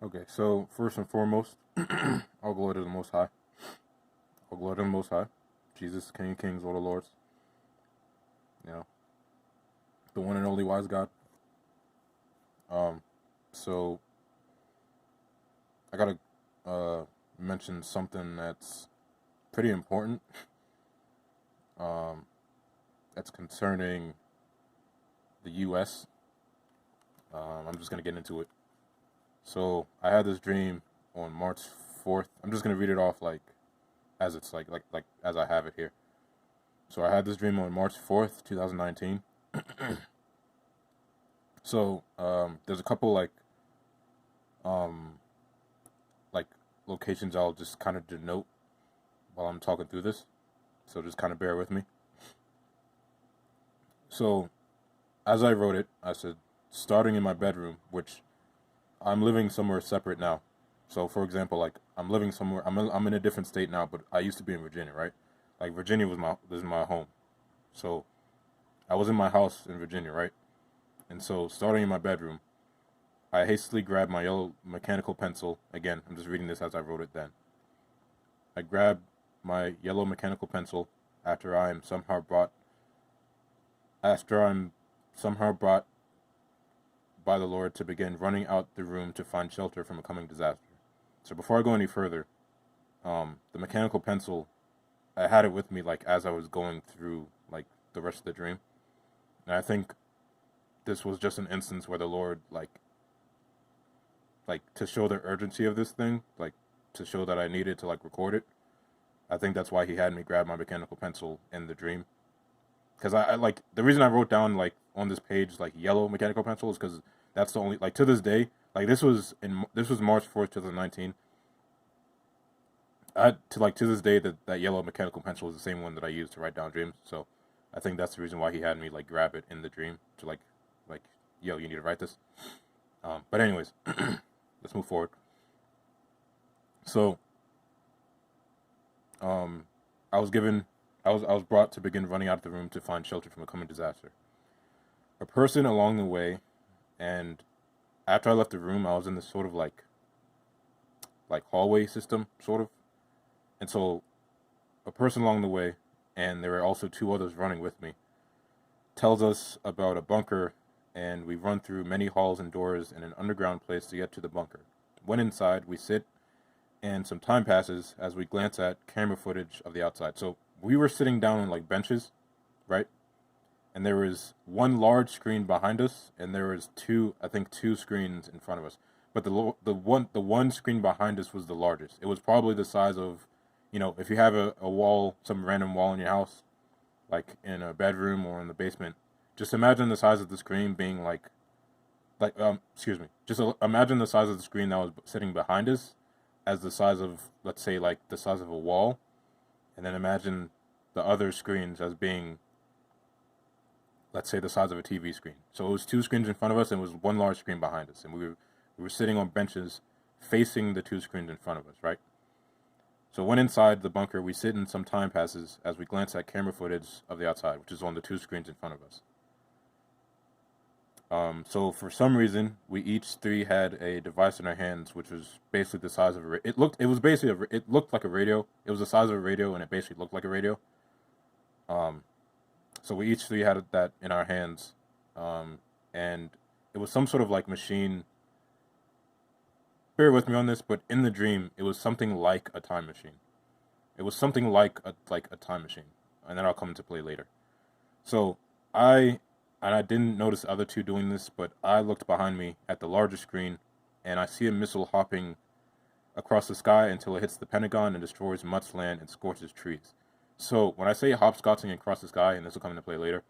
Okay, so first and foremost, all glory to the Most High. All glory to the Most High. Jesus, King of Kings, Lord of Lords. You know, the one and only wise God. Um, so I gotta mention something that's pretty important. Um, that's concerning the U.S. I'm just gonna get into it. So I had this dream on March 4th. I'm just gonna read it off like as it's like as I have it here. So I had this dream on March 4th, 2019. So there's a couple um, like locations I'll just kind of denote while I'm talking through this. So just kind of bear with me. So as I wrote it, I said starting in my bedroom, which I'm living somewhere separate now. So for example, like I'm living somewhere, I'm in a different state now, but I used to be in Virginia, right? Like Virginia was my this is my home. So I was in my house in Virginia, right? And so starting in my bedroom, I hastily grabbed my yellow mechanical pencil. Again, I'm just reading this as I wrote it then. I grabbed my yellow mechanical pencil after I'm somehow brought by the Lord to begin running out the room to find shelter from a coming disaster. So before I go any further, the mechanical pencil, I had it with me like as I was going through like the rest of the dream. And I think this was just an instance where the Lord like to show the urgency of this thing, like to show that I needed to like record it. I think that's why he had me grab my mechanical pencil in the dream. Because I like the reason I wrote down like on this page like yellow mechanical pencil is because that's the only like to this day like this was March 4th, 2019. To this day that yellow mechanical pencil is the same one that I used to write down dreams. So I think that's the reason why he had me like grab it in the dream to like yo, you need to write this. But anyways, let's move forward. So um, I was given I was brought to begin running out of the room to find shelter from a coming disaster. A person along the way, and after I left the room, I was in this sort of like hallway system, sort of. And so a person along the way, and there were also two others running with me, tells us about a bunker, and we run through many halls and doors in an underground place to get to the bunker. When inside, we sit, and some time passes as we glance at camera footage of the outside. So we were sitting down on like benches, right? And there was one large screen behind us, and there was I think two screens in front of us. But the one screen behind us was the largest. It was probably the size of, if you have a wall, some random wall in your house, like in a bedroom or in the basement, just imagine the size of the screen being excuse me, just imagine the size of the screen that was sitting behind us as the size of, let's say, like the size of a wall, and then imagine the other screens as being, let's say, the size of a TV screen. So it was two screens in front of us and it was one large screen behind us, and we were sitting on benches facing the two screens in front of us, right? So when inside the bunker, we sit and some time passes as we glance at camera footage of the outside, which is on the two screens in front of us. So for some reason, we each three had a device in our hands, which was basically the size of it looked like a radio. It was the size of a radio, and it basically looked like a radio. Um, so we each three had that in our hands, and it was some sort of like machine. Bear with me on this, but in the dream, it was something like a time machine. It was something like a time machine, and then I'll come into play later. So I I didn't notice the other two doing this, but I looked behind me at the larger screen, and I see a missile hopping across the sky until it hits the Pentagon and destroys much land and scorches trees. So when I say hopscotching across the sky, and this will come into play later,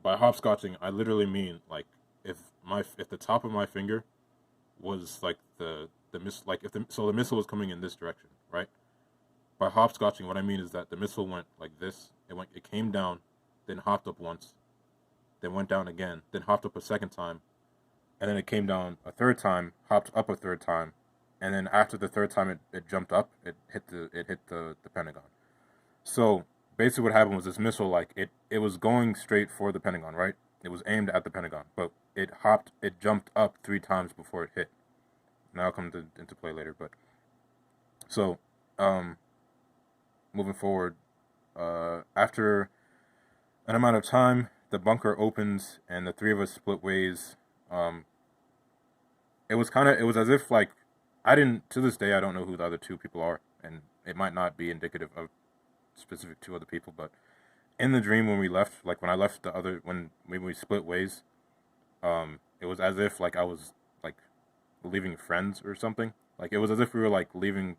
by hopscotching I literally mean like if the top of my finger was like the miss like if the so the missile was coming in this direction, right? By hopscotching, what I mean is that the missile went like this. It came down, then hopped up once, then went down again, then hopped up a second time, and then it came down a third time, hopped up a third time, and then after the third time it jumped up, it hit the Pentagon. So basically what happened was this missile, like it was going straight for the Pentagon, right? It was aimed at the Pentagon, but it jumped up 3 times before it hit. And that'll come into play later. But so, um, moving forward, after an amount of time, the bunker opens and the three of us split ways. It was as if like to this day I don't know who the other two people are, and it might not be indicative of specific two other people, but in the dream when we left, like when I left when we split ways, it was as if like I was like leaving friends or something. Like it was as if we were like leaving,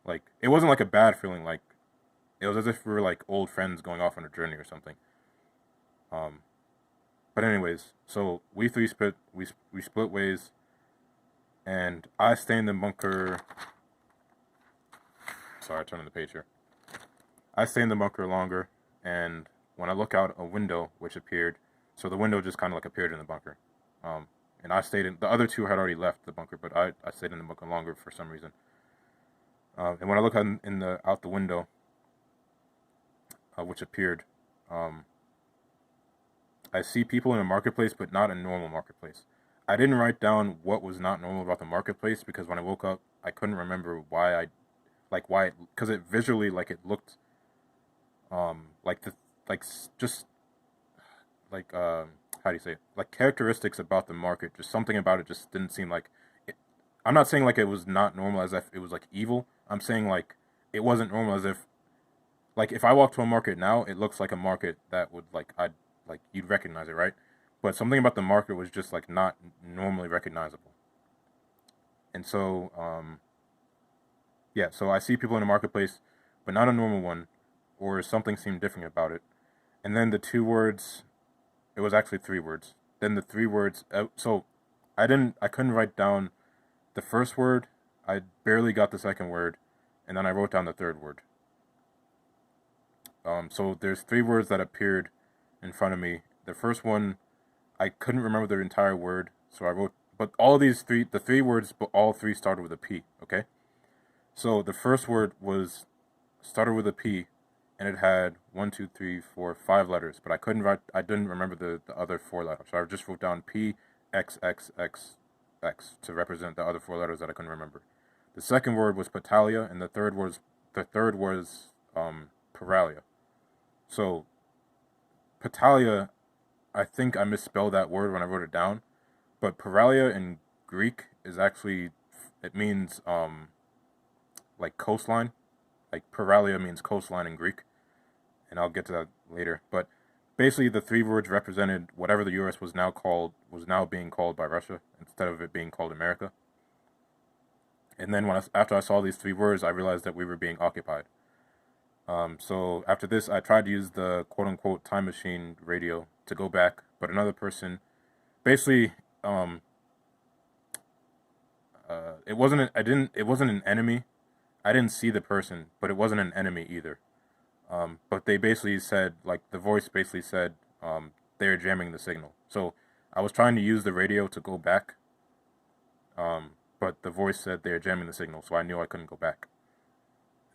like it wasn't like a bad feeling, like it was as if we were like old friends going off on a journey or something. But anyways, so we split ways, and I stay in the bunker. Sorry, I turned on the page here. I stay in the bunker longer, and when I look out a window, which appeared, so the window just kind of like appeared in the bunker. And I stayed in, the other two had already left the bunker, but I stayed in the bunker longer for some reason. And when I look out the window, which appeared, I see people in a marketplace, but not a normal marketplace. I didn't write down what was not normal about the marketplace, because when I woke up, I couldn't remember because it visually, like, it looked, how do you say it? Like, characteristics about the market, just something about it just didn't seem like it. I'm not saying like it was not normal as if it was like evil. I'm saying like it wasn't normal as if, like, if I walk to a market now, it looks like a market that would you'd recognize it, right? But something about the market was just like not normally recognizable. And so, so I see people in a marketplace, but not a normal one, or something seemed different about it. And then the 2 words, it was actually 3 words. Then the 3 words, so I couldn't write down the first word. I barely got the second word, and then I wrote down the 3rd word. So there's 3 words that appeared in front of me. The first one, I couldn't remember the entire word, so I wrote, but all these the 3 words, but all 3 started with a P, okay? So the first word started with a P, and it had 1, 2, 3, 4, 5 letters, but I didn't remember the other 4 letters, so I just wrote down P, X, X, X, X, to represent the other 4 letters that I couldn't remember. The second word was Patalia, and the third was Paralia. So, Patalia, I think I misspelled that word when I wrote it down, but Paralia in Greek is actually, it means, like coastline. Like Paralia means coastline in Greek, and I'll get to that later. But basically, the 3 words represented whatever the U.S. was now being called by Russia, instead of it being called America. And then after I saw these 3 words, I realized that we were being occupied. So after this, I tried to use the quote-unquote time machine radio to go back, but another person, basically, it wasn't an enemy. I didn't see the person, but it wasn't an enemy either. But they basically said, like, the voice basically said, they're jamming the signal. So I was trying to use the radio to go back, but the voice said they're jamming the signal, so I knew I couldn't go back.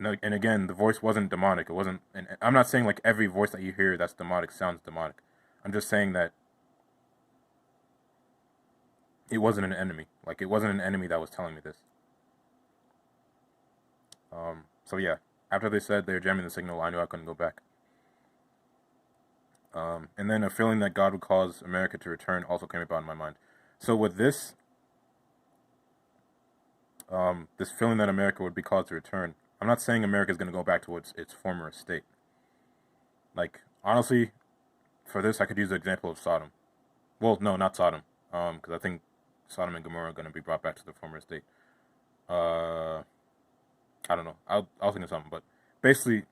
And again, the voice wasn't demonic. It wasn't, and I'm not saying like every voice that you hear that's demonic sounds demonic. I'm just saying that it wasn't an enemy. Like, it wasn't an enemy that was telling me this. So yeah, after they said they were jamming the signal, I knew I couldn't go back. And then a feeling that God would cause America to return also came about in my mind. So with this, this feeling that America would be caused to return, I'm not saying America is going to go back to its former state. Like, honestly, for this, I could use the example of Sodom. Well, no, not Sodom, because I think Sodom and Gomorrah are going to be brought back to the former state. I don't know. I'll think of something, but basically,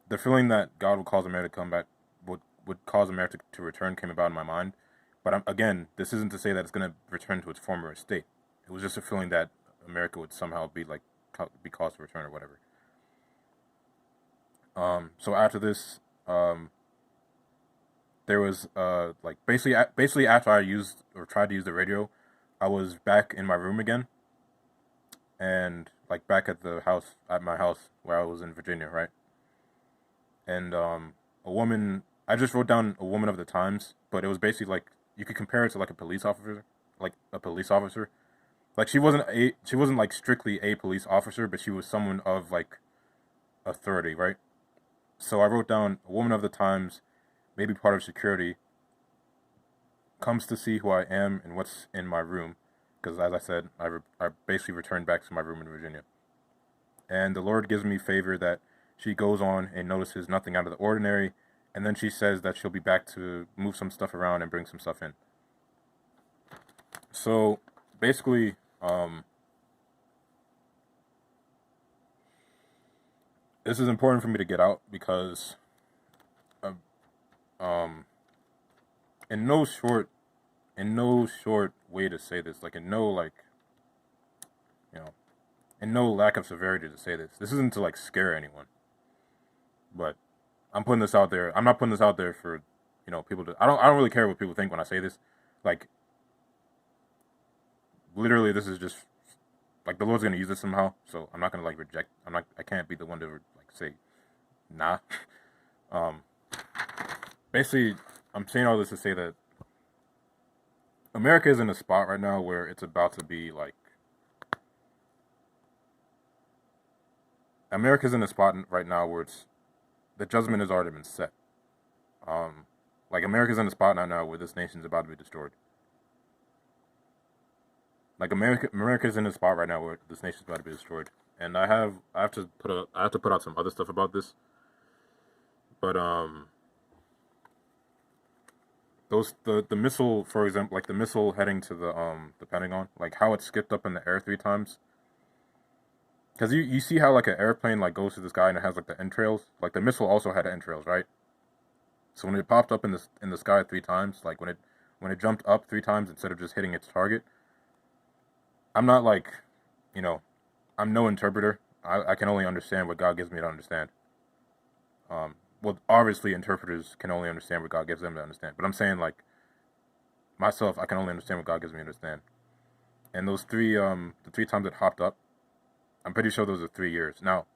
the feeling that God would cause America to come back, would cause America to return, came about in my mind. But again, this isn't to say that it's going to return to its former state. It was just a feeling that America would somehow be caused to return or whatever. So after this, there was basically after I used or tried to use the radio, I was back in my room again, and like back at my house where I was in Virginia, right? And a woman, I just wrote down a woman of the times, but it was basically like you could compare it to like a police officer, like a police officer. Like she wasn't like strictly a police officer, but she was someone of like authority, right? So I wrote down a woman of the times, maybe part of security, comes to see who I am and what's in my room, because as I said, I basically returned back to my room in Virginia, and the Lord gives me favor that she goes on and notices nothing out of the ordinary, and then she says that she'll be back to move some stuff around and bring some stuff in. So basically, this is important for me to get out because, uh, um, in no short, way to say this, like in no like, you know, in no lack of severity to say this. This isn't to like scare anyone, but I'm putting this out there. I'm not putting this out there for, people to. I don't really care what people think when I say this. Like, literally, this is just like the Lord's gonna use this somehow. So I'm not gonna like reject. I can't be the one to like say, nah. Um, basically, I'm saying all this to say that America is in a spot right now where it's about to be like. America's in a spot right now where the judgment has already been set. Like America's in a spot right now where this nation's about to be destroyed. Like America's in a spot right now where this nation's about to be destroyed. And I have to put out some other stuff about this. But the missile, for example, like the missile heading to the Pentagon, like how it skipped up in the air 3 times. Because you see how like an airplane like goes to the sky and it has like the entrails. Like the missile also had entrails, right? So when it popped up in the sky 3 times, like when it jumped up 3 times instead of just hitting its target, I'm not like, I'm no interpreter. I can only understand what God gives me to understand. Well, obviously interpreters can only understand what God gives them to understand. But I'm saying like myself, I can only understand what God gives me to understand. And those the 3 times it hopped up, I'm pretty sure those are 3 years. Now,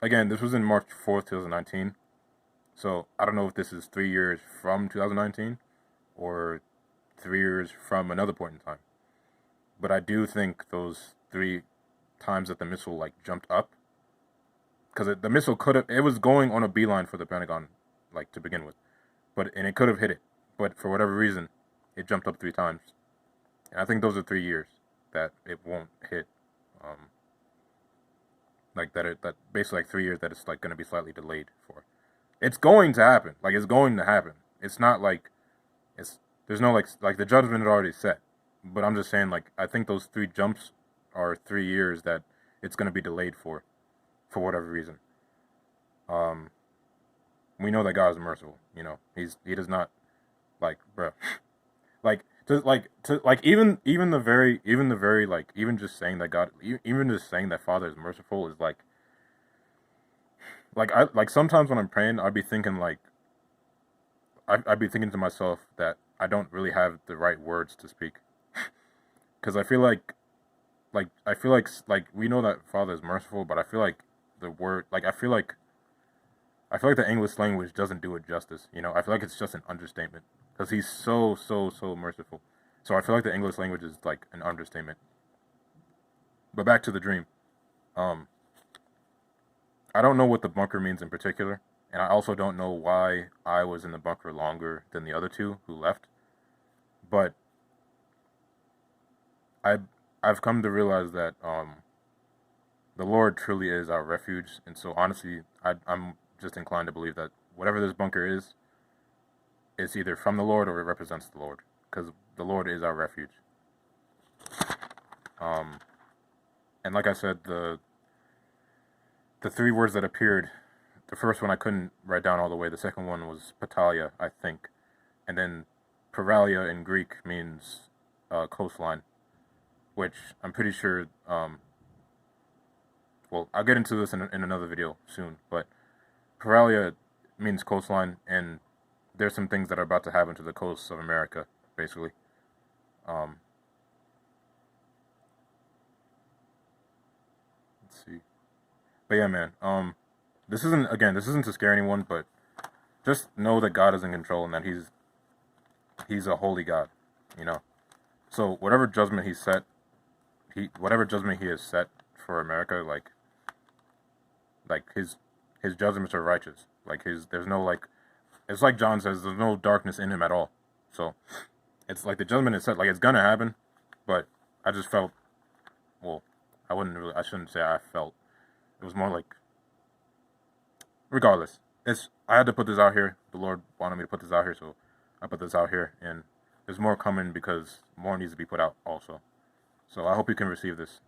again, this was in March 4th, 2019. So I don't know if this is 3 years from 2019 or 3 years from another point in time. But I do think those 3 times that the missile like jumped up, because the missile it was going on a beeline for the Pentagon, like to begin with, and it could have hit it, but for whatever reason, it jumped up 3 times, and I think those are 3 years that it won't hit, like that basically like 3 years that it's like going to be slightly delayed for. It's going to happen, like it's going to happen. It's not like there's no like the judgment had already set, but I'm just saying like I think those 3 jumps are 3 years that it's going to be delayed for whatever reason. We know that God is merciful. He does not like, bro, like even just saying that God, even just saying that Father is merciful is like sometimes when I'm praying, I'd be thinking like I'd be thinking to myself that I don't really have the right words to speak, because I feel like we know that Father is merciful, but I feel like the word, like I feel like the English language doesn't do it justice. I feel like it's just an understatement because he's so merciful. So I feel like the English language is like an understatement. But back to the dream. I don't know what the bunker means in particular, and I also don't know why I was in the bunker longer than the other 2 who left. But I've come to realize that the Lord truly is our refuge, and so honestly, I'm just inclined to believe that whatever this bunker is, it's either from the Lord or it represents the Lord, because the Lord is our refuge. And like I said, the 3 words that appeared, the first one I couldn't write down all the way. The second one was Patalia, I think, and then Paralia in Greek means coastline, which I'm pretty sure. Well, I'll get into this in another video soon, but Paralia means coastline, and there's some things that are about to happen to the coasts of America, basically. Let's see. But yeah, man, this isn't to scare anyone, but just know that God is in control and that He's a holy God, you know. So whatever judgment whatever judgment he has set for America, like his judgments are righteous. Like there's no like, it's like John says, there's no darkness in him at all. So it's like the judgment is set, like it's gonna happen. But I just felt, well, I shouldn't say I felt. It was more like, regardless, I had to put this out here. The Lord wanted me to put this out here, so I put this out here, and there's more coming because more needs to be put out also. So I hope you can receive this.